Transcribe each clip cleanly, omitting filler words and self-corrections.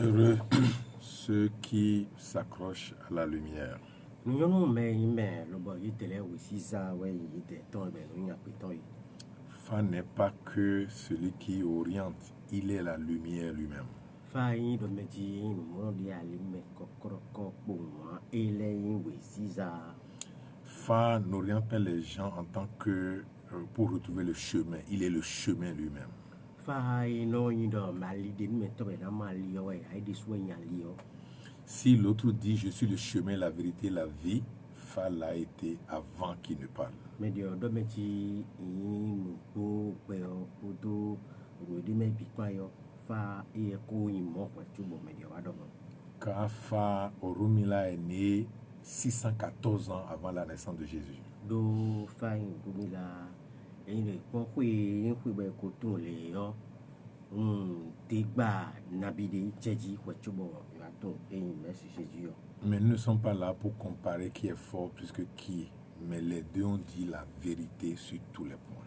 Heureux ceux qui s'accrochent à la lumière. Fa n'est pas que celui qui oriente, il est la lumière lui-même. Fa n'oriente pas les gens en tant que pour retrouver le chemin, il est le chemin lui-même. Si l'autre dit je suis le chemin, la vérité, la vie, Fa l'a été avant qu'il ne parle. Car Fa Orumila est né 614 ans avant la naissance de Jésus. Mais nous ne sommes pas là pour comparer qui est fort plus que qui, mais les deux ont dit la vérité sur tous les points.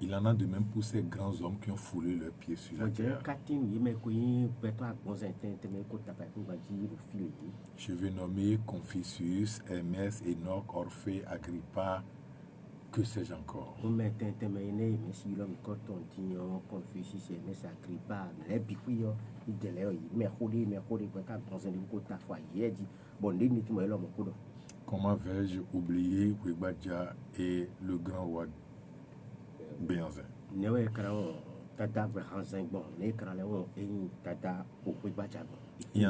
Il en a de même pour ces grands hommes qui ont foulé leurs pieds sur la terre. Je vais nommer Confucius, Hermès, Enoch, Orphée, Agrippa, que sais-je encore. Comment vais-je oublier Webadja et le grand roi Béanzin? Il y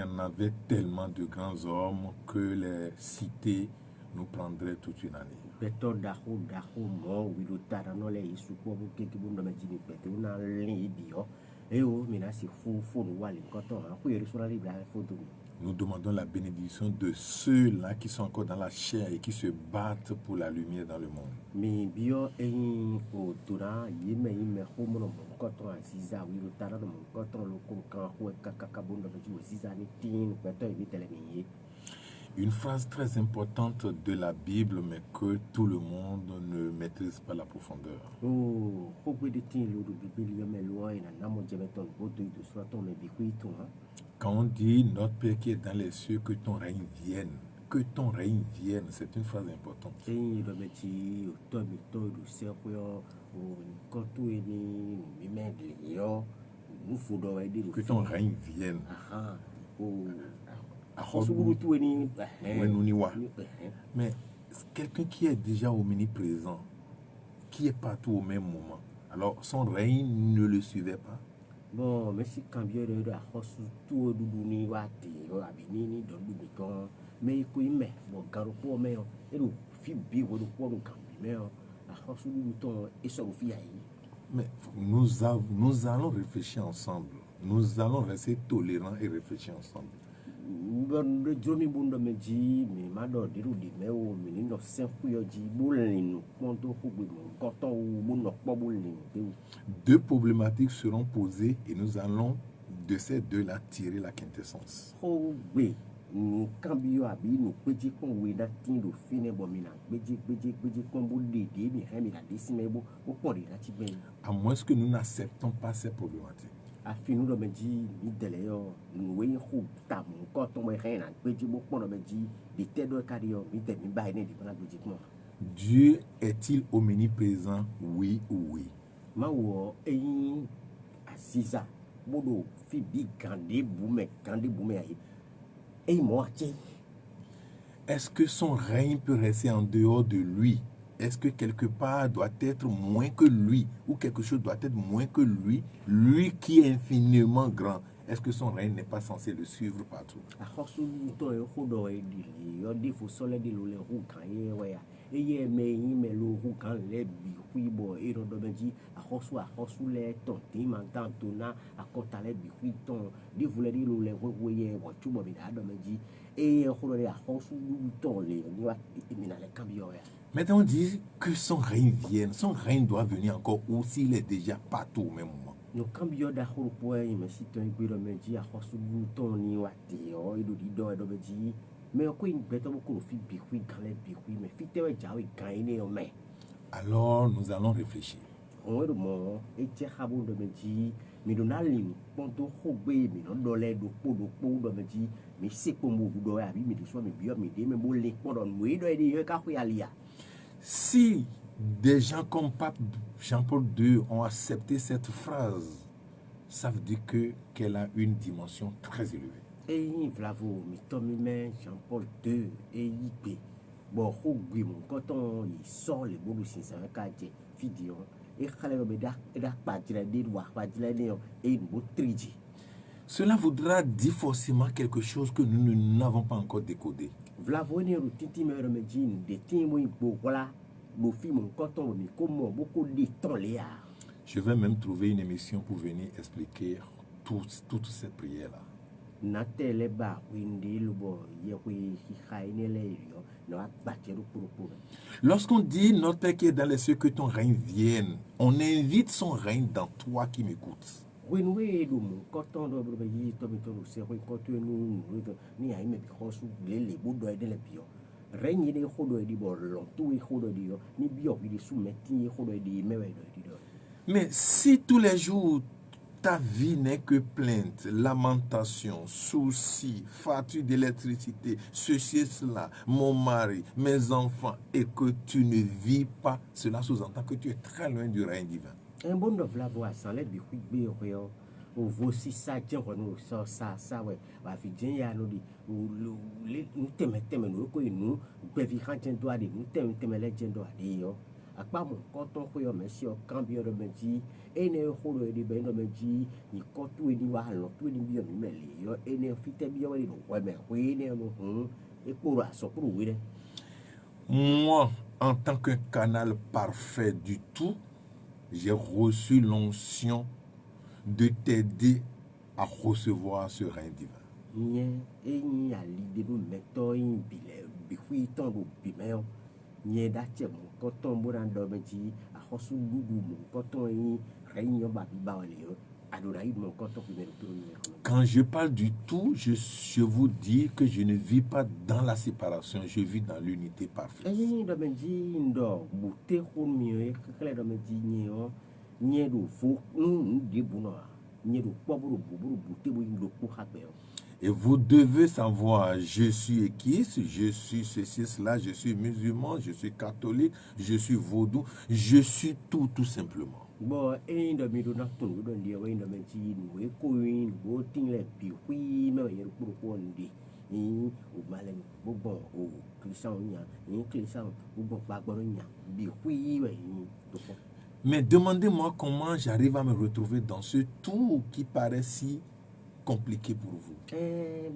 en avait tellement de grands hommes que les citer nous prendrait toute une année. Nous demandons la bénédiction de ceux-là qui sont encore dans la chair et qui se battent pour la lumière dans le monde. Une phrase très importante de la Bible, mais que tout le monde ne maîtrise pas la profondeur. Quand on dit notre Père qui est dans les cieux, que ton règne vienne. Que ton règne vienne, c'est une phrase importante. Que ton règne vienne. Mais quelqu'un qui est déjà omniprésent, qui est partout au même moment, alors son règne ne le suivait pas. Bon, mais si quand bien de la hosse tout du wati abini mais mais bon garopo mais et le fi bi wo ko mais la hosse du ton et so fi mais nous allons réfléchir ensemble. Nous allons rester tolérants et réfléchir ensemble. Deux problématiques seront posées et nous allons de ces deux-là tirer la quintessence. À moins que nous n'acceptons pas ces problématiques. Dieu est-il omniprésent, oui ou oui? Est-ce que son règne peut rester en dehors de lui? Est-ce que quelque part doit être moins que lui ou quelque chose doit être moins que lui, lui qui est infiniment grand? Est-ce que son règne n'est pas censé le suivre partout? Maintenant on dit que son règne vienne. Son règne doit venir encore ou s'il est déjà partout au même moment. mais quoi une bête beaucoup fi bihui galé bihui mais fi te jawi gaine o mais Alors nous allons réfléchir. on est mo et tie habu de meji mi do na lin ponto hogbe mi no dole do po do meji mi se ko mo do ya bi mi do so mi bio mi de me bo le po don we do e ka hu alia. Si des gens comme Pape Jean-Paul II ont accepté cette phrase, ça veut dire qu'elle a une dimension très élevée. Et Vlavo, mi tomi me Jean-Paul II et Ipe. Bon, hogbe mon coton, il sort les boulots sin sa ka je vidéo et khale be da pa jira de wa pa jira ne et une botriji. Cela voudra dire forcément quelque chose que nous n'avons pas encore décodé. Vlavo ne rutiti me remedine de timo bo voilà. Mon film mon coton mi comment beaucoup de temps les a. Je vais même trouver une émission pour venir expliquer toute cette prière-là. Natele ba windi lubo ye wi haine le yo no abacheru puru. Lorsqu'on dit notre Père qui est dans les cieux, que ton règne vienne, on invite son règne dans toi qui m'écoutes. When we do mon coton do bro yi to mi to se ko coton nu ni ai me because le budo de le bio. Règne de hodo di bo long tu i hodo di yo ni bio wi di soumetti hodo di mewe do di. Mais si tous les jours ta vie n'est que plainte, lamentation, soucis, facture d'électricité, ceci et cela, mon mari, mes enfants, et que tu ne vis pas, cela sous-entend que tu es très loin du règne divin. Un bon de la voix sans l'aide du quick ou voici ça, tiens, nous, ça, ouais, va faire ya nous dit, nous t'aimons, nous, quoi, nous, bévi quand tu dois dire, nous t'aimons les gens doit dire, à part mon coton, quoi, monsieur, quand bien de me dit, et ne holo de ben de me dit, ni coton et ni wallon, tout ni bien, mais et ne fit bien, ouais, mais oui, non, et pour la so pour oui. Moi, en tant que canal parfait du tout, j'ai reçu l'onction de t'aider à recevoir ce règne divin. Nye e nyi ali de do meto yin bile bi hui ton do bi meo nye da che mo koton bo ran do meji a hosu gugu mo koton yin rein ba bi ba wale yo adora yi mo koton bi me do ni. Quand je parle du tout, je vous dis que je ne vis pas dans la séparation, je vis dans l'unité parfaite. E do meji ndo bu te ho mi e kele do meji nye o nye do fo di bu no nye do po bu te bo yin do ku ha pe o. Et vous devez savoir, je suis équiste, je suis ceci, cela, je suis musulman, je suis catholique, je suis vaudou, je suis tout simplement. Bon, et de mi do na ton do ndi wa ndo me ji no e ko yin bo tin le bi hui me ye ko ndi yin o malen bo bon o christian nya yin christian bo bon ba gboro nya bi hui we yin do ko. Mais demandez-moi comment j'arrive à me retrouver dans ce tout qui paraît si compliqué pour vous.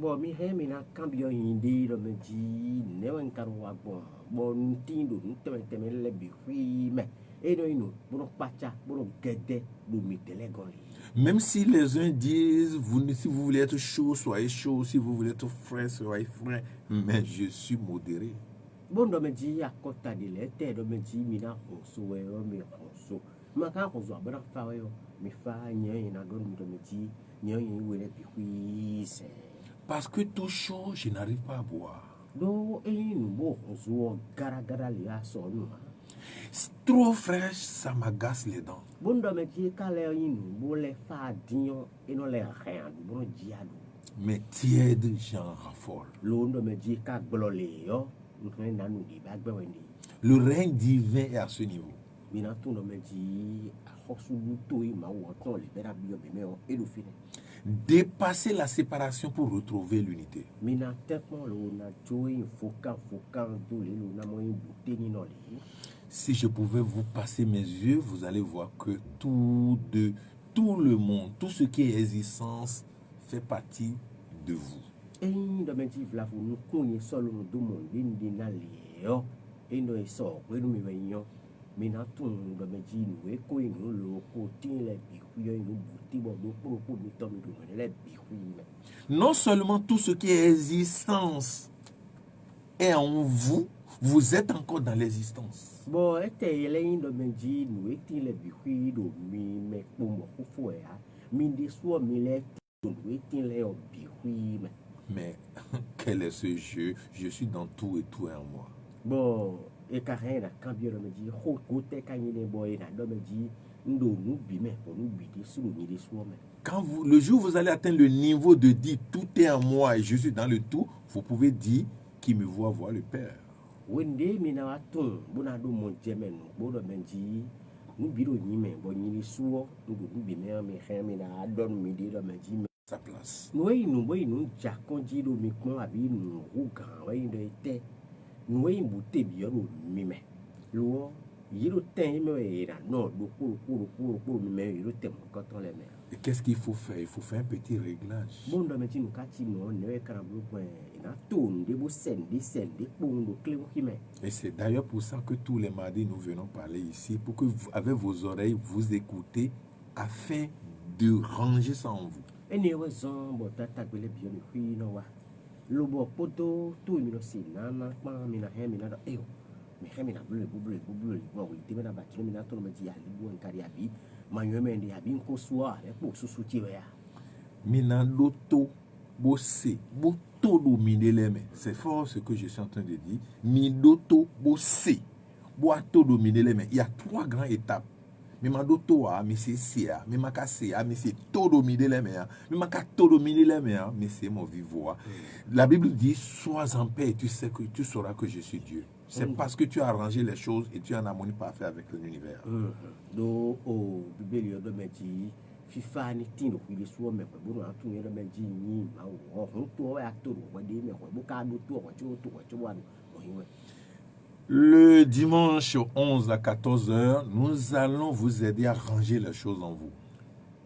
Bon, mi he mi na cambio indi do me ji ne wan karwa bon tindo teme le bi hui me e do inu bon pacha bon gede do mi tele goli. Même si les uns disent, si vous voulez être chaud, soyez chaud, si vous voulez être frais, soyez frais, mais je suis modéré. Bon do me ji akota de le te do me ji mi na hoso e o mi hoso ma ka hoso abana fa we o mi fa nye na do mi do me ji nye we le bi hui se. Parce que tout chaud, je n'arrive pas à boire. Do e inu bo hoso gara li aso nu. Trop fraîche, ça m'agace les dents. Bon do me ji ka le inu bo le fa dion e no le rien bon ji adu. Mais tiède, j'en raffole. Lo do me ji ka glole yo na nu di ba gbe wendi. Le règne divin est à ce niveau. Mina tu do me ji a hosu to i ma wo ton le bera bio be me o e do fine. Dépasser la séparation pour retrouver l'unité. Mina tellement lo na join foka do le lo na mo bouté ni no le. Si je pouvais vous passer mes yeux, vous allez voir que tout le monde, tout ce qui est existence fait partie de vous. E do me ji vla fu no kunye solo no do mo ndi na le yo. E no e so we no mi we yo. Mina tu do me ji no e ko inu lo ko tin le bi hu yo inu bouté bo do pro mi to mi do le bi hu. Non seulement tout ce qui est existence est en vous, vous êtes encore dans l'existence. Bon, ete ele do me ji no e tin le bi hu do mi me po mo ko fo ya. Mi de so mi le do e tin le o bi hu me. Mais quel est ce jeu? Je suis dans tout et tout est en moi. Bon, et carré na cambio de me dit, côté kanyene boy na do me dit, ndo nous bime pour nous biter sous nous des soins. Le jour où vous allez atteindre le niveau de dire tout est en moi et je suis dans le tout, vous pouvez dire qui me voit voir le Père. Wende mina waton, bona do mon jemen, bodo menji, nous biro ni men, bon ni souvent, nous bime me khame na don mi de do menji Sa place. Nous jaconji do mi kon abi nous rougan, ouais de te. Nous bouté bien mime. Lo yiro ten me era non do pour me yiro tem quand on les met. Et qu'est-ce qu'il faut faire? Il faut faire un petit réglage. Bon do meti nous kati mo ne karablo point na tone de bo sen de pondo clé qui met. Et c'est d'ailleurs pour ça que tous les mardis nous venons parler ici, pour que vous, avec vos oreilles vous écoutez afin de ranger ça en vous. Et ne raison bon tata bele bien mi no wa. Lo bo poto tout mi no sinana pa mi na he mi na do eo. Mi he mi na bleu bon il te na ba mi na to me di ali bo en kari abi. Manyo ndi abi nko soa e po susu ti ya. Mina loto bossé, boto dominer les mains. C'est fort ce que je suis en train de dire. Midoto bossé, boato dominer les mains. Il y a 3 grandes étapes. Mais ma doto a, mais c'est sia, mais ma casse a, mais c'est tout dominer les mains. Mais ma tout dominer les mains, mais c'est mon vivant. La Bible dit sois en paix et tu sais que tu sauras que je suis Dieu. C'est parce que tu as arrangé les choses et tu es en harmonie parfaite avec l'univers. Do o bibeli do meji fifa ni tin ko ile so me bo no atun ye do meji ni ma o hun to ya to wo de me ko bo ka do to ko wa no hiwe. Le dimanche 11 à 14h, nous allons vous aider à ranger les choses en vous.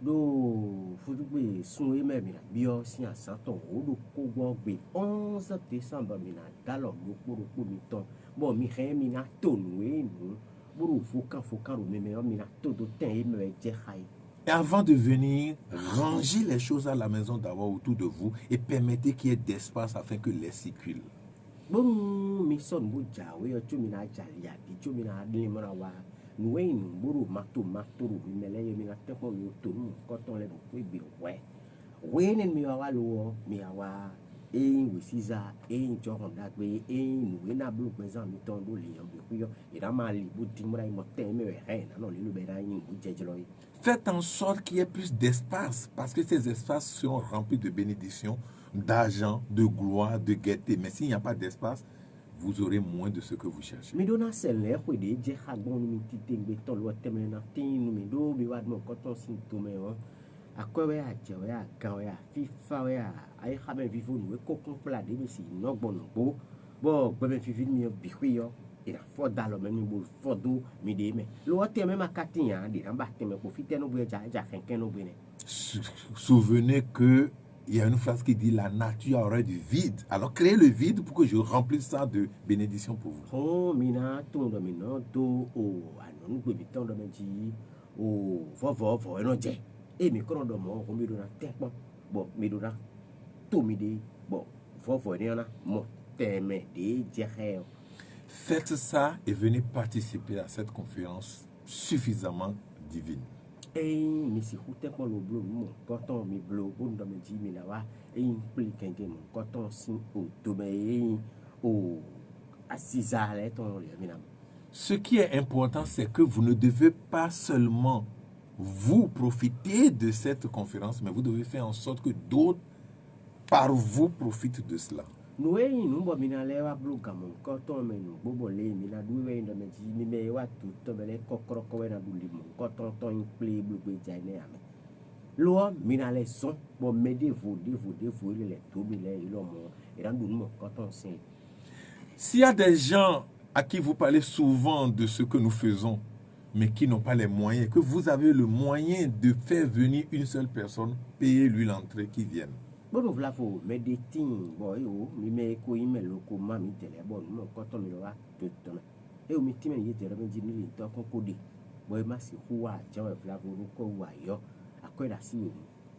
Do fudugbe sun e me mi na bi o si asan ton o do ko gbo gbe 11 décembre mi na dalo do po mi ton bo mi he mi na to nu e nu buru fokan mi na to do ten e me je khai. Et avant de venir, rangez les choses à la maison d'abord autour de vous et permettez qu'il y ait d'espace afin que l'air circule. Bon, mi son bu jawe o chumi na jali abi chumi na adle mara wa nuwe nu buru mato mi mele mi na tepo mi to mu koton le bu gbe we nen mi wa lo mi awa we siza jo honda gbe nuwe na blu pezan mi ton do le yo bi yo ira ma li bu dimra mo ten me he na no le lu be da yin bu jejelo. Faites en sorte qu'il y ait plus d'espace, parce que ces espaces seront remplis de bénédictions, d'argent, de gloire, de gaieté. Mais s'il n'y a pas d'espace, vous aurez moins de ce que vous cherchez. Mi dona sele ko de je hagbon mi titengbe ton lo teme na tin mi do mi wad mo koton sin to me o akwe a je we a gan we a fifa we a ai khame vivo nu ko kompla de mi si no gbon bo gbe me fifi mi bi yo ira fo dalo me mi bo fo do mi de me lo teme ma katin de ba teme ko fite no bo ja kenken no bo ne. Souvenez que il y a une phrase qui dit la nature aurait du vide. Alors créez le vide pour que je remplisse ça de bénédictions pour vous. Oh, mina ton do mina do o anon gbe bi ton do me ji o vo eno je. E mi kono do mo ko mi do na tepo. Bo mi do na to mi de bo vo ni na mo teme de je he. Faites ça et venez participer à cette conférence suffisamment divine. Mi si hute ko lo blo mo koton mi blo bo ndo me ji mi na wa pli kenge mo koton sin o to me o asiza le ton le mi na. Ce qui est important, c'est que vous ne devez pas seulement vous profiter de cette conférence, mais vous devez faire en sorte que d'autres par vous profitent de cela. Nous nous bo mina le wa blo gamon koton me no bobo le mi na duwe ndo me ji mi me wa tu to me le kokro ko we na du limo koton ton play blo be jane ame lo mi na le son bo me de vous le to mi le ilo mo e randu mo koton sin. S'il y a des gens à qui vous parlez souvent de ce que nous faisons, mais qui n'ont pas les moyens, que vous avez le moyen de faire venir une seule personne, payez-lui l'entrée qui vienne. Bon, voilà, faut méditer, boy, mi me ko ime lo ko ma mi tele bon mo koton mi lo wa to to me. E o mi ti me ye tere me ji mi to kon ko de. Boy ma si ku wa jan e fla vo ko wa yo. Akweda si o.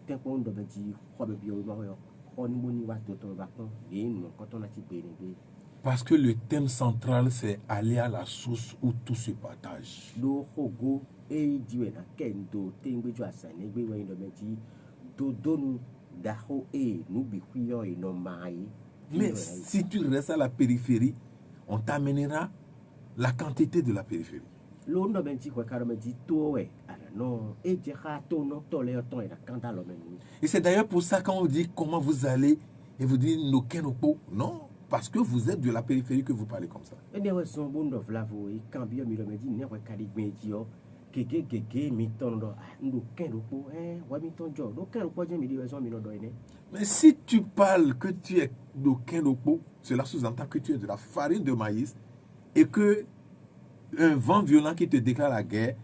Ten ko ndo be ji ko be bi o ma yo. Oni bo ni wa to to ba kon de no koton na ti be ni be. Parce que le thème central, c'est aller à la source où tout se partage. Do hogo e jiwe na kendo tengbe jo asane gbe we ndo be ji do donu daho e nubi kuyo ino mai Mais si tu restes à la périphérie, on t'amènera la quantité de la périphérie. Et c'est d'ailleurs pour ça quand on dit comment vous allez et vous dites Nokenokpo, non, parce que vous êtes de la périphérie que vous parlez comme ça. Mais si tu parles que tu es Nokenokpo, cela sous-entend que tu es de la farine de maïs et que un vent violent qui te déclare la guerre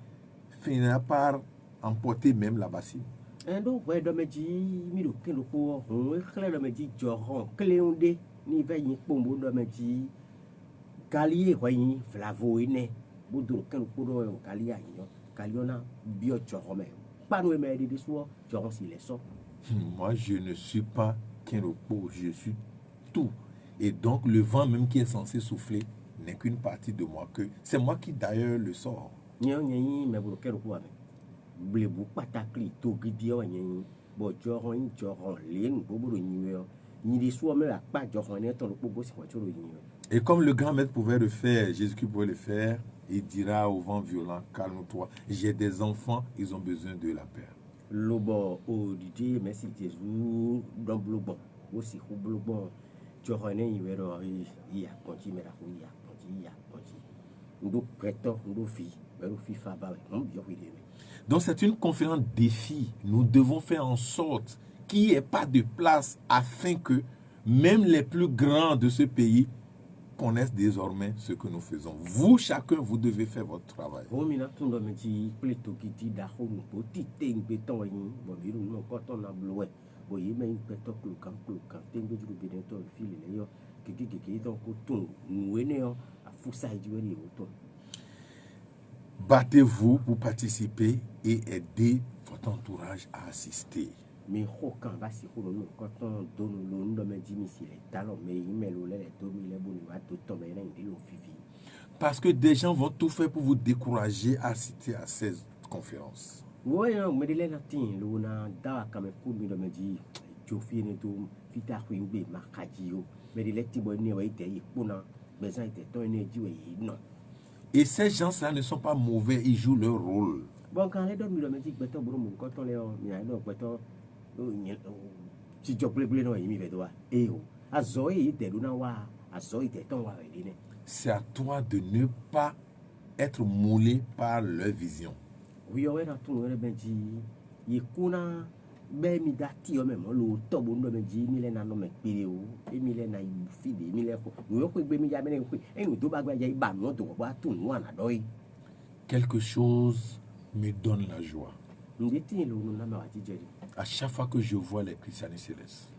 finira par emporter même la bassine. Moi, je ne suis pas Kenokpo, je suis tout. Et donc, le vent même qui est censé souffler n'est qu'une partie de moi. C'est moi qui d'ailleurs le sors. Et comme le grand maître pouvait le faire, Jésus-Christ pouvait le faire, il dira au vent violent, calme-toi, j'ai des enfants, ils ont besoin de la paix. Donc c'est une conférence défi. Nous devons faire en sorte qu'il n'y ait pas de place afin que même les plus grands de ce pays connaissent désormais ce que nous faisons. Vous, chacun, vous devez faire votre travail. Battez-vous pour participer et aider votre entourage à assister. Parce que des gens vont tout faire pour vous décourager à assister à ces conférences. Et ces gens-là ne sont pas mauvais, ils jouent leur rôle. C'est à toi de ne pas être moulé par leur vision. Quelque chose me donne la joie. À chaque fois que je vois les Christianes célestes.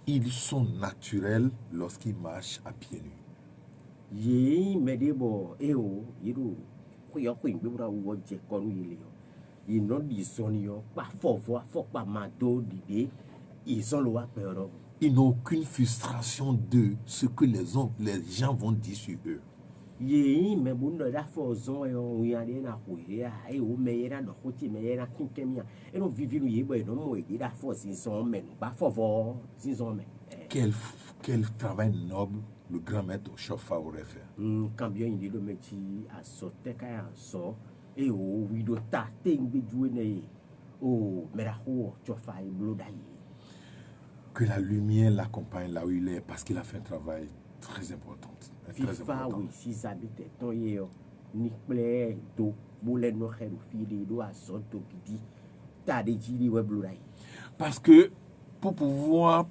Ils sont naturels lorsqu'ils marchent à pieds nus. Ils n'ont aucune frustration de ce que les gens vont dire sur eux. Quel travail noble le grand maître Chofa aurait fait. Que la lumière l'accompagne là où il est parce qu'il a fait un travail très important. Parce que pour pouvoir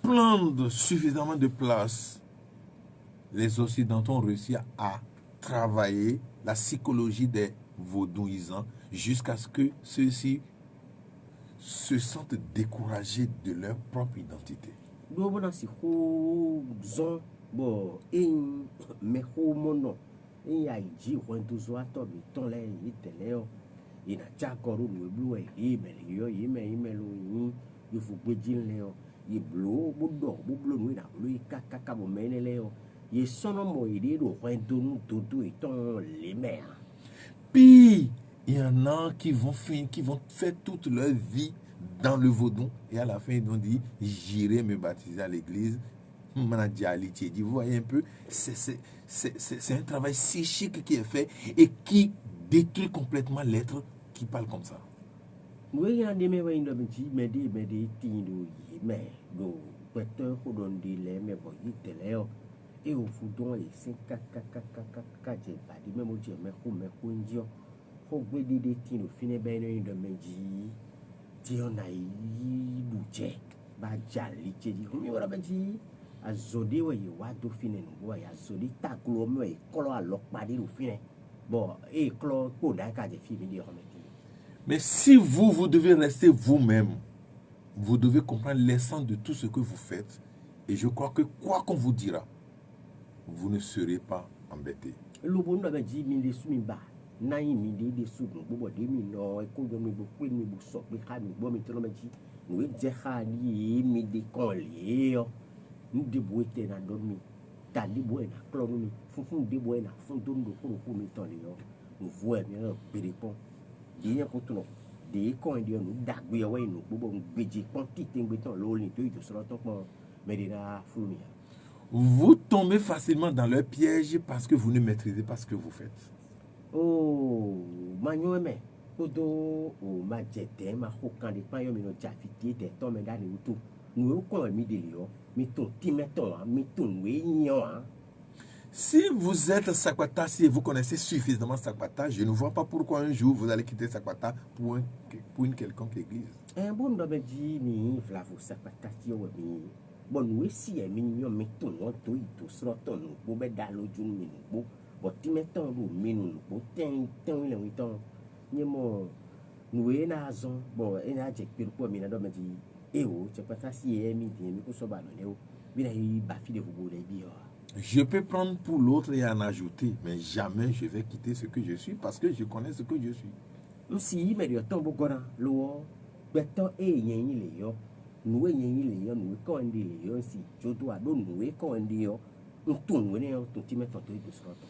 prendre suffisamment de place, les Occidentaux ont réussi à travailler la psychologie des vaudouisants jusqu'à ce que ceux-ci se sentent découragés de leur propre identité. Puis, Il y en a qui vont faire toute leur vie dans le vaudon et à la fin ils vont dire j'irai me baptiser à l'église. Vous voyez un peu, c'est un travail psychique qui est fait et qui détruit complètement l'être qui parle comme ça. Oui, on dit mais oui, on dit mais des tindo mais do peut-être qu'on donne des les mais bon il te lève et au vaudon et c'est j'ai pas dit même au Dieu mais qu'on dit faut que des tindo finit bien une de dit on a eu budget ba jali dit on va dire azodi we wa do fine no ya azodi taklo me kolo alokpa de fine bon et klo ko da ka de fini de remettre. Mais si vous devez rester vous-même, vous devez comprendre l'essence de tout ce que vous faites. Et je crois que quoi qu'on vous dira, vous ne serez pas embêté. Le bon da dit mi de sumi ba na yi mi de su no bo de mi no e ko do mi bo pe mi bo so pe ka mi bo mi to no me ji no e je ha ni mi de kon le yo ni de bo te na do mi ta de bo na klo mi funfun de bo na fun do ndo ko mi to le yo no vo e mi na pere pon de ko to no de ko en de no dagbe we no gbogbo gbeji pon tite ngbe ton lo ni to ijo so ton pon me de na fun mi. Vous tombez facilement dans leur piège parce que vous ne maîtrisez pas ce que vous faites. Oh, Manueme, Odo, o ma jete, ma hokan de pan yo mi no jafiti te to me dani utu. Nous kon mi delio, mi ton ti meton, mi ton we nyon. Si vous êtes Sakwata, si vous connaissez suffisamment Sakwata, je ne vois pas pourquoi un jour vous allez quitter Sakwata pour une quelconque église. Un bon do me di mi flavo Sakwata ti o mi. Bon we si e mi nyon mi ton won to ito sroton no bo be dalo jun mi no bo. But ti meton ro mi no bo ten le witon. Ni mo nous na zon bon e na je pe po mi na do me di e o Sakwata si e mi di mi ko so ba no le o. Bi na yi ba fi de vous le bi o. Je peux prendre pour l'autre et en ajouter, mais jamais je vais quitter ce que je suis parce que je connais ce que je suis. Si, mais il tombe gora, lo, beto e yen le yo, nous e yen le yo, nous ko ndi le yo si, jodo ado nous e ko ndi yo, on ne yo, ton ti met ton de sroto.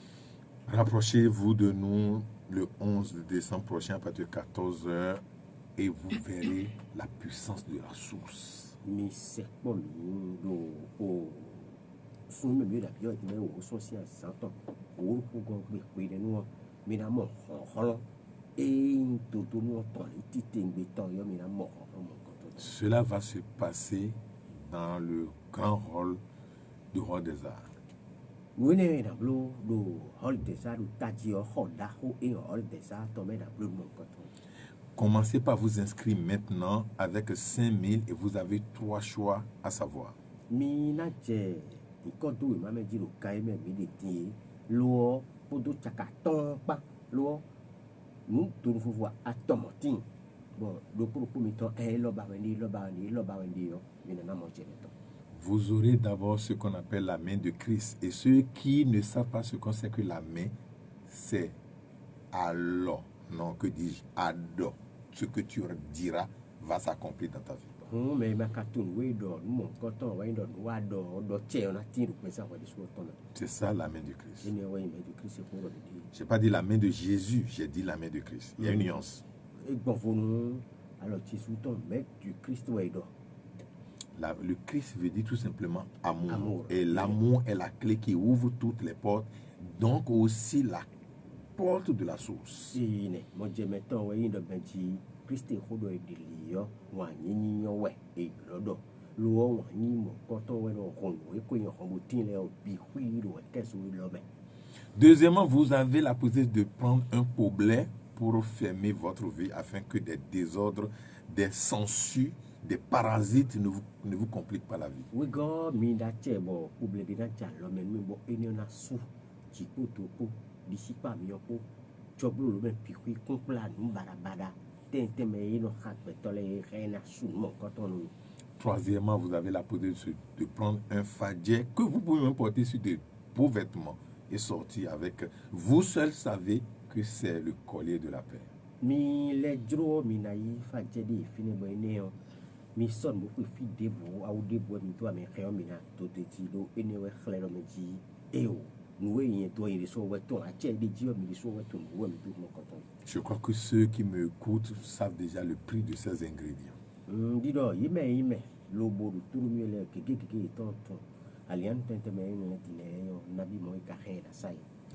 Rapprochez-vous de nous le 11 décembre prochain à partir de 14h et vous verrez la puissance de la source. Mi se po mi do o sun me mi da bio ti me o so si santo o ko go pe de nu mi na mo holon e to nu to le ti tengbe to yo mi na mo holon mo ko to. Cela va se passer dans le grand hall du roi des arts. Oui, na blo do hall des arts ta ji o hoda ho e hall des arts to me na blo mo ko to. Commencez par vous inscrire maintenant avec 5000 et vous avez 3 choix à savoir. Mi na je nǹkan tó ìmọ̀ méjì ló ka ẹ̀mẹ̀ mi lè dín lọ́wọ́ kódó tsaka tán pa lọ́wọ́ nù tóru fúnfún atọ́mọ̀tì bọ̀ lókòrókò mi tán lọ́ba wẹ̀ndé yọ mi nana mọ̀ jẹ̀ lẹ́tọ̀. Vous aurez d'abord ce qu'on appelle la main de Christ. Et ceux qui ne savent pas ce qu'on sait que la main, c'est alors, non, que dis-je, adore. Ce que tu diras va s'accomplir dans ta vie. Mais ma cartoon, oui, don, mon coton, oui, don, wado, do tché, on a tiré pour ça, c'est ça la main de Christ. Je n'ai pas dit la main de Jésus, j'ai dit la main de Christ. Il y a une nuance. Et bon, vous, alors, tu sous ton maître du Christ, oui, don. Le Christ veut dire tout simplement amour. Amour. Et l'amour est la clé qui ouvre toutes les portes. Donc aussi la porte de la source. Si, mon Dieu, mettons, oui, de benji. Christ est rodo et delio, ou un yin ouais, et lodo. L'eau, un yin, coton, ou un rond, et qu'on y a embouti les bihuis, ou un caisse ou l'homme. Deuxièmement, vous avez la possibilité de prendre un poblet pour fermer votre vie afin que des désordres, des sangsues, des parasites ne vous compliquent pas la vie. Oui, God, mi da chebo, poblet de nacha, l'homme, mais bon, et n'y en a sous, chico, topo, d'ici pas, miopo, choblo, le même pihui, compla, nous, barabada. Troisièmement, vous avez la possibilité de prendre un fadjet que vous pouvez même porter sur des beaux vêtements et sortir avec. Vous seul savez que c'est le collier de la paix. Mi les dro mi naï fadjet di fini boineo mi son beaucoup fi debo au debo mi to mi réo mi na to te ti do enewe xlero mi ji eo Je crois que ceux qui me écoutent savent déjà le prix de ces ingrédients.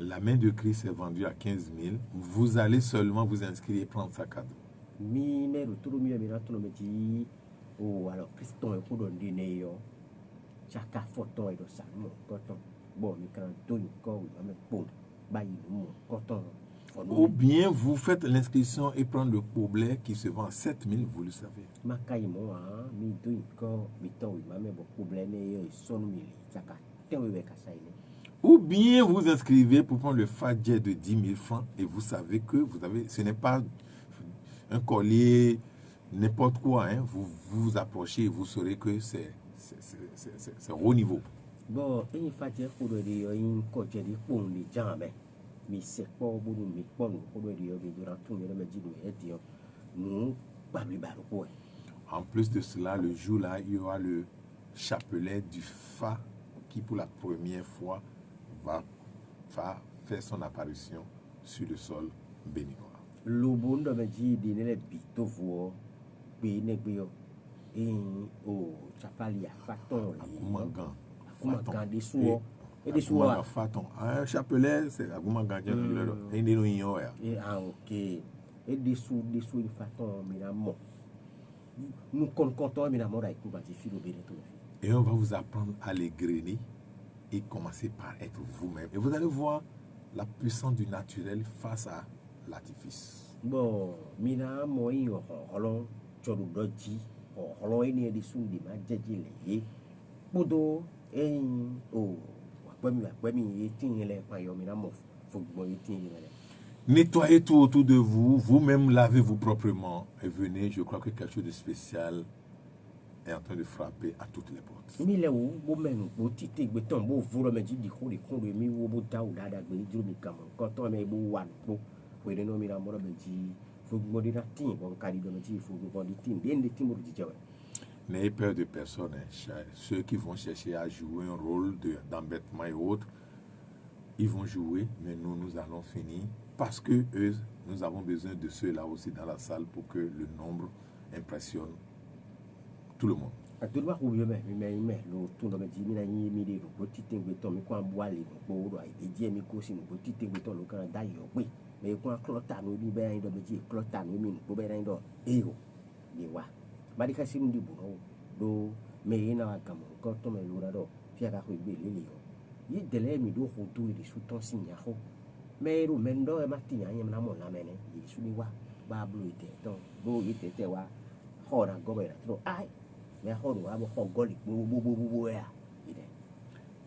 La main de Christ est vendue à 15 000. Vous allez seulement vous inscrire et prendre sa cadeau. Ou bien vous faites l'inscription et prendre le coublet qui se vend à 7 000, vous le savez. Ou bien vous inscrivez pour prendre le fadjet de 10 000 francs et vous savez que ce n'est pas un collier n'importe quoi. Hein. Vous vous approchez et vous saurez que c'est haut niveau. Bon, il faut dire que en plus de cela, le jour-là, il y aura le chapelet du Fa qui, pour la première fois, va faire son apparition sur le sol béninois. Faton. Un chapelet, c'est Agoumagan. Et on va vous apprendre à les grainer et commencer par être vous-même. Et vous allez voir la puissance du naturel face à l'artifice. Bon, nettoyez tout autour de vous, vous-même lavez-vous proprement et venez, je crois que quelque chose de spécial est en train de frapper à toutes les portes. N'ayez peur de personne. Ceux qui vont chercher à jouer un rôle d'embêtement et autres, ils vont jouer, mais nous allons finir parce que nous avons besoin de ceux-là aussi dans la salle pour que le nombre impressionne tout le monde.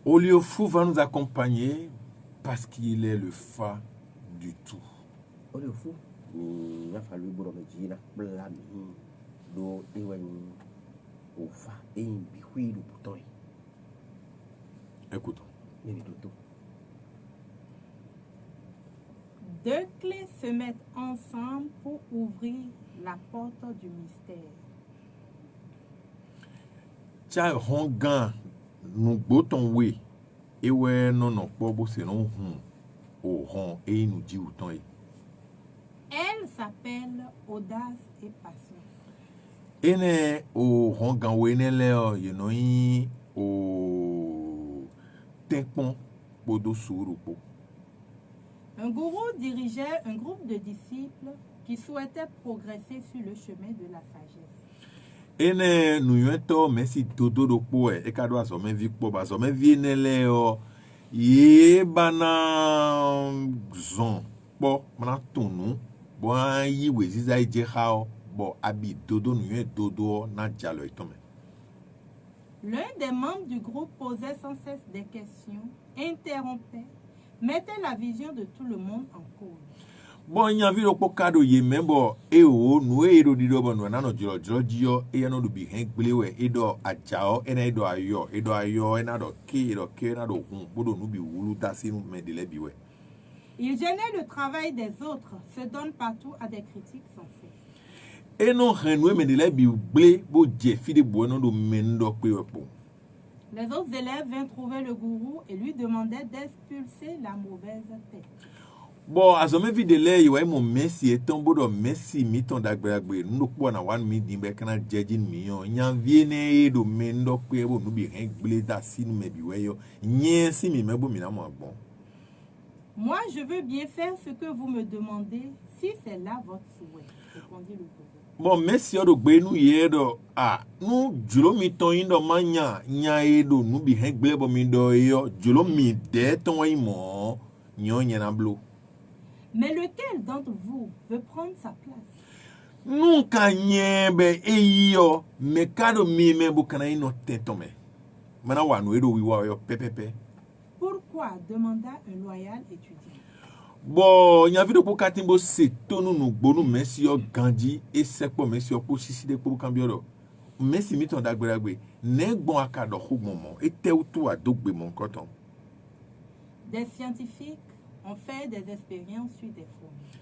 Oliofou va nous accompagner parce qu'il est le Fa du tout. Écoutons. Deux clés se mettent ensemble pour ouvrir la porte du mystère. Tia hongan nous boton we et ouais non bobo c'est non au ron et nous dit autant. Elle s'appelle audace et patience. Ene au hongan we ne leo yenoi au tempon bodo surupo. Un gourou dirigeait un groupe de disciples qui souhaitaient progresser sur le chemin de la sagesse. Ene nuyeto mesi dodo do poe e kado asome vikpo ba asome viene leo ye bana zon po mana tonu bo yi weziza ije hao bo abi dodo nuye dodo na jalo itome. L'un des membres du groupe posait sans cesse des questions, interrompait, mettait la vision de tout le monde en cause. Bon, il y a vu le pocado ye membo e o no e do dido bon na no jiro e no do bi hen gbewe e do ajao e na e do ayo e na do ke na do hun bodo no bi wulu ta sinu me de lebiwe. Il gênait le travail des autres, se donne partout à des critiques sans cesse. E no renwe me de lebi ble bo je fi de bo no do mendo pe wepo. Les autres élèves vinrent trouver le gourou et lui demandaient d'expulser la mauvaise tête. Bon, azome videle iwa mo Messi eton bodo Messi mi ton dagbagbe no po na wan mi dimbe kana jejin mi yo nyan viene edo mendo pe bo no bi ren gble da sin me bi weyo nyen si mi mebo mi na mo bon. Moi, je veux bien faire ce que vous me demandez, si c'est là votre souhait, répondit le gourou. Bon, Messi odo gbe nu yedo nu julo mi ton indo manya nya edo nu bi ren gble bo mi do yo julo mi de ton yi mo nyon nyana blo. Mais lequel d'entre vous veut prendre sa place? Nunca nyebe eyo mekado mi membo kana ino tetome. Mana wa no edo wiwa yo pepepe. Pourquoi? Demanda un loyal étudiant. Bon, nyavido po katimbo se tonu no gbonu Messi yo gandi e sekpo Messi yo po sisi de po kambioro. Messi mi ton dagbagbe ne gbon akado ho momo e te utu adogbe mon koton. Des scientifiques ont fait des expériences sur des fourmis.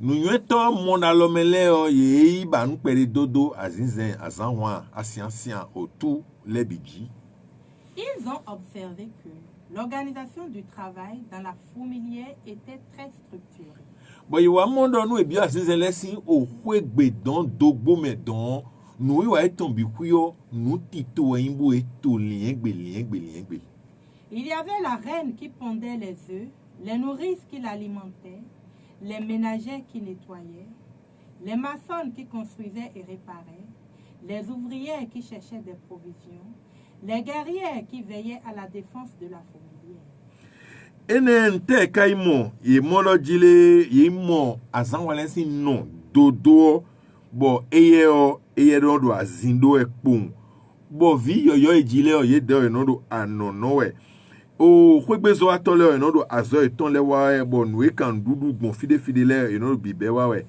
Nou yeto mon alomele o ye ba nu pere dodo azinzen azanwa asiansian otu lebiji. Ils ont observé que l'organisation du travail dans la fourmilière était très structurée. Bon, il y a un monde où il y a des élèves au huegbe don dogbo me don nous y a tombi kuyo nous tito imbo et tout liengbe. Il y avait la reine qui pondait les œufs, les nourrices qui l'alimentaient, les ménagères qui nettoyaient, les maçons qui construisaient et réparaient, les ouvrières qui cherchaient des provisions, les guerrières qui veillaient à la défense de la fourmilière. Enente kaimo ye molo jile ye mo azanwalensi non dodo bo eye do azindo ekpon bo vi yo ejile o ye de no do anono we o kwegbezo atole o no do azo eton le wa bo nu e kan dudu gbon fide le no do bibe wa we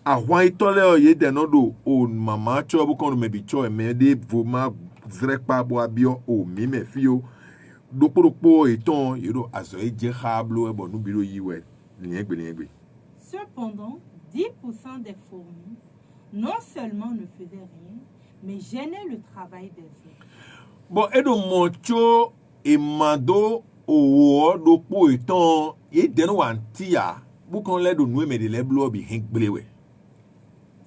ahwan itole o ye de no do o mama cho bu kon me bi cho e me de voma zrekpa bo abio o mi me fio dokpodokpo eton yero azo eje hablo e bo nu biro yiwe liengbe. Cependant, 10% des fourmis non seulement ne faisaient rien, mais gênaient le travail des autres. Bon, edo mocho e mando o dokpo eton ye deno wantia bukon le do nu me de le blo bi hengblewe.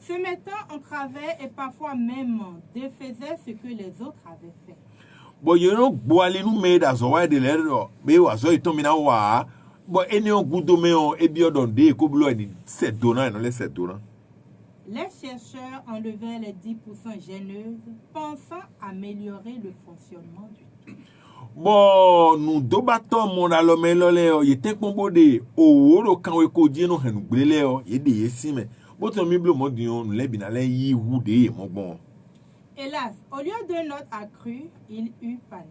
Se mettant en travers et parfois même défaisaient ce que les autres avaient fait. Bon, you know, boale nou me da zo wa de le do be wa zo ito mina wa bon eni on gudo me on e bio don de ko blo ni set dona no le set dona. Les chercheurs enlevaient les 10% gêneuses, pensant améliorer le fonctionnement du tout. Bon, nou do bato mon alome lo le o ye te pombo de o woro kan we ko die no henu gbele o ye de yesime. Bo to mi blo mo di on le bi na le yi hu de mo bon. Hélas, au lieu d'un autre accru, il eut panique.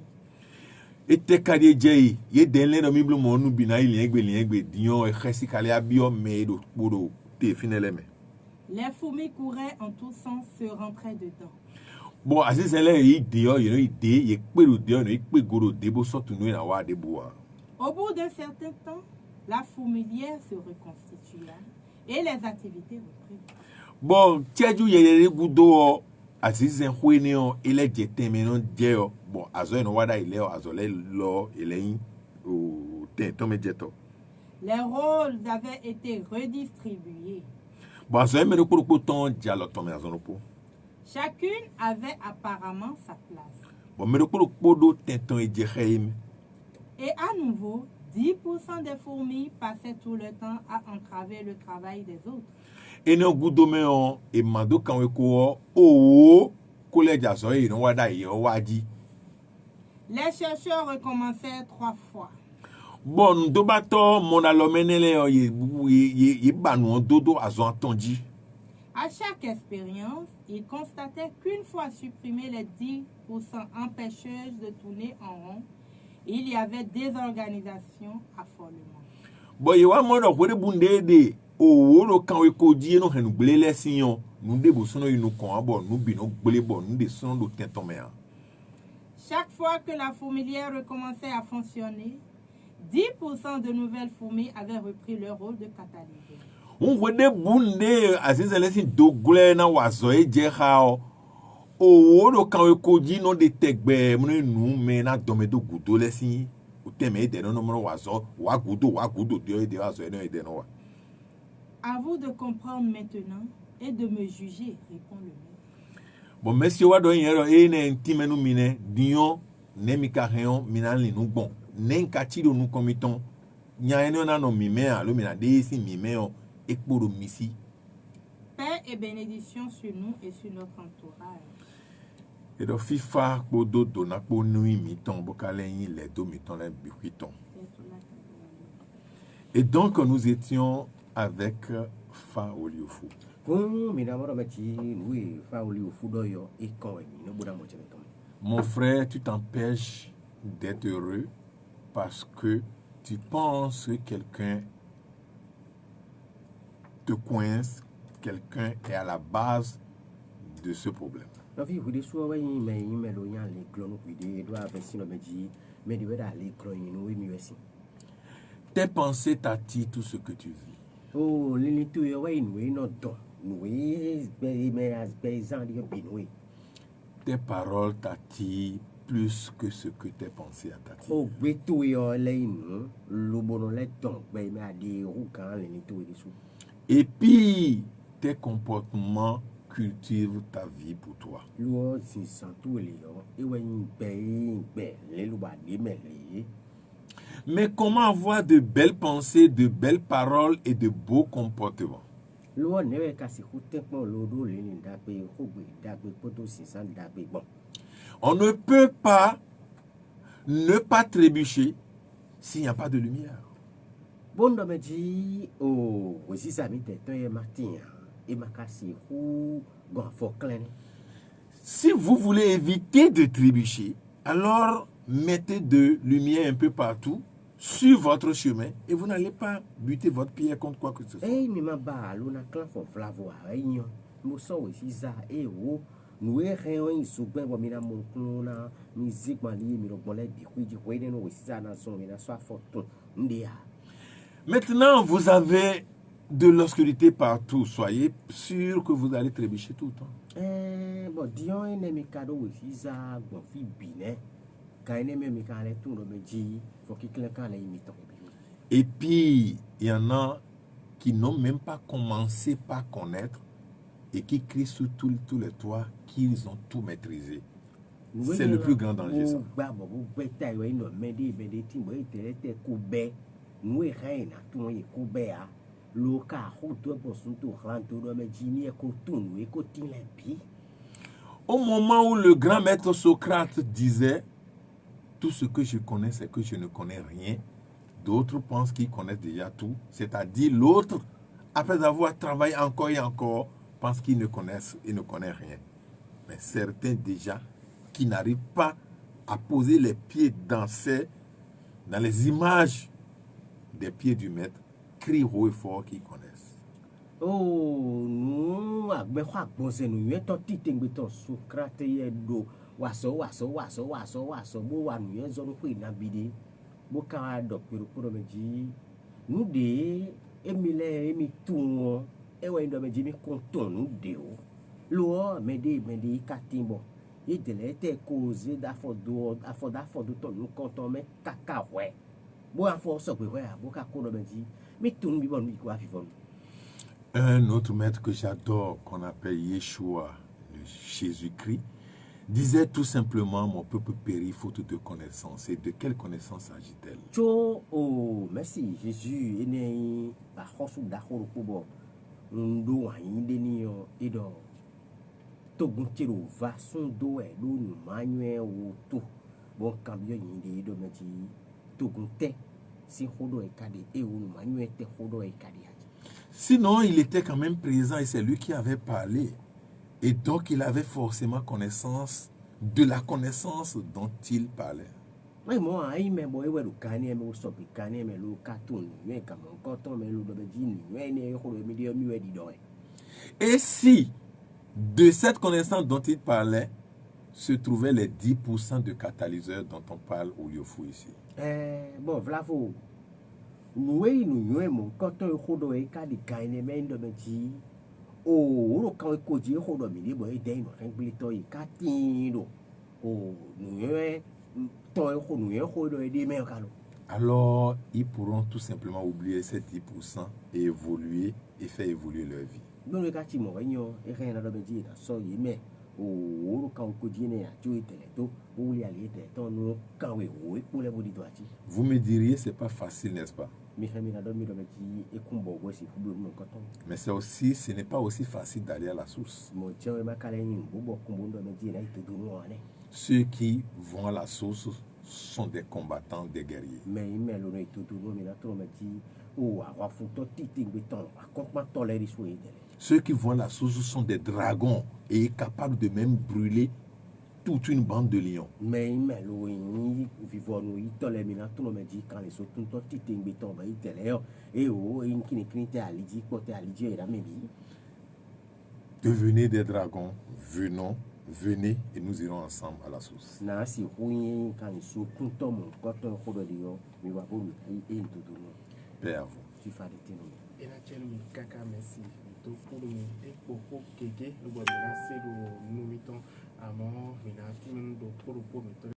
Ete kadie jei ye denle do mi blo mo nu bi na liengbe dion e khesi kale abio me do podo te finele me. Les fourmis couraient en tous sens, se rentraient dedans. Bon, azizele yi de o ye de ye peru de o no ikpe goro de bo sotu no na wa de bo. Au bout d'un certain temps, la fourmilière se reconstitua et les activités reprirent. Bon, tieju ye gudo o azizen huene o ele jete menon je o bon azo no wada ile o azo le lo ile yin o ten to me jeto. Les rôles avaient été redistribués. Bon azo me no ko ton dialogue to me azo no po. Chacune avait apparemment sa place. Bon me no ko do ten ton e je khaim. Et à nouveau, 10% des fourmis passaient tout le temps à entraver le travail des autres. Et no gudo me on e mado kan we ko o collège azo e no wada e o waji. Les chercheurs recommencèrent 3 fois. Bon, do bato mon alomenele o ye banu dodo azo atonji. À chaque expérience, ils constataient qu'une fois supprimés les 10% empêcheuses de tourner en rond, il y avait désorganisation affolement. Bon, ye wa mo do kwede bunde de o woro kan we ko die no henu gbele lesin nu de bo sono inu kon abo nu bi no gbele bo nu de sono do tenton me. Chaque fois que la fourmilière recommençait à fonctionner, 10% de nouvelles fourmis avaient repris leur rôle de catalyseur. Un wede bunde azizele sin do gule na wazo e je ha o do kan ko ji no de tegbe mu nu me na do me do gudo lesin o teme ide no mo wa so wa gudo de ide wa so e no ide no wa. À vous de comprendre maintenant et de me juger, répond le maître. Bon, monsieur wa do yen ro e ne ntime nu mine dion ne mi ka heon minali nu gbon ne nka ti do nu komiton nya eno na no mi me a lo mi na de si mi me o ekporo misi. Paix et bénédiction sur nous et sur notre entourage. Et donc FIFA kpodo do na kpo nui mi ton bokale yin le do mi ton le bi ton. Et donc nous étions avec Fa Oliofu. Mon frère, tu t'empêches d'être heureux parce que tu penses que quelqu'un te coince, quelqu'un est à la base de ce problème. Tes pensées t'attirent tout ce que tu vis. Tes paroles t'attirent plus que ce que tes pensées t'attirent. Et puis, tes comportements cultivent ta vie pour toi. Mais comment avoir de belles pensées, de belles paroles et de beaux comportements? On ne peut pas ne pas trébucher s'il n'y a pas de lumière. Si vous voulez éviter de trébucher, alors mettez de lumière un peu partout sur votre chemin et vous n'allez pas buter votre pied contre quoi que ce soit. Maintenant, vous avez de l'obscurité partout. Soyez sûr que vous allez trébucher tout le temps. Et puis, il y en a qui n'ont même pas commencé par connaître et qui crient sur tous les toits qu'ils ont tout maîtrisé. C'est le plus grand danger, ça. Au moment où le grand maître Socrate disait « Tout ce que je connais, c'est que je ne connais rien », d'autres pensent qu'ils connaissent déjà tout. C'est-à-dire l'autre, après avoir travaillé encore et encore, pense qu'ils ne connaissent et ne connaissent rien. Mais certains déjà, qui n'arrivent pas à poser les pieds dans les images des pieds du maître, crient haut et fort qu'ils connaissent. Oh, nous, Un autre maître que j'adore, qu'on appelle Yeshua, le Jésus-Christ, disait tout simplement: mon peuple périt faute de connaissance. Et de quelle connaissance s'agit-elle? Oh, merci Jésus. Sinon, il était quand même présent et c'est lui qui avait parlé. Et donc, il avait forcément connaissance de la connaissance dont il parlait. Et si, de cette connaissance dont il parlait, se trouvaient les 10% de catalyseurs dont on parle au Yofu ici? Bon, Vlavo. o ro kan ko ji ho do mi le bo e de no ren gbe to yi ka tin do o nu ye to e ho nu ye ho do e de me ka lo. Alors, ils pourront tout simplement oublier ces 10% et évoluer et faire évoluer leur vie. Non, le cas, tu m'as dit, et rien n'a pas dit, ça y est, mais au cas où tu es à tuer téléto, ou y aller, ton nom, quand oui, pour les body doigts. Vous me diriez, c'est pas facile, n'est-ce pas? Mais c'est aussi, ce n'est pas aussi facile d'aller à la source. Ceux qui vont à la source sont des combattants, des guerriers. Ceux qui vont à la source sont des dragons et capables de même brûler toute une bande de lions. Devenez des dragons, venez et nous irons ensemble à la source. Paix à vous.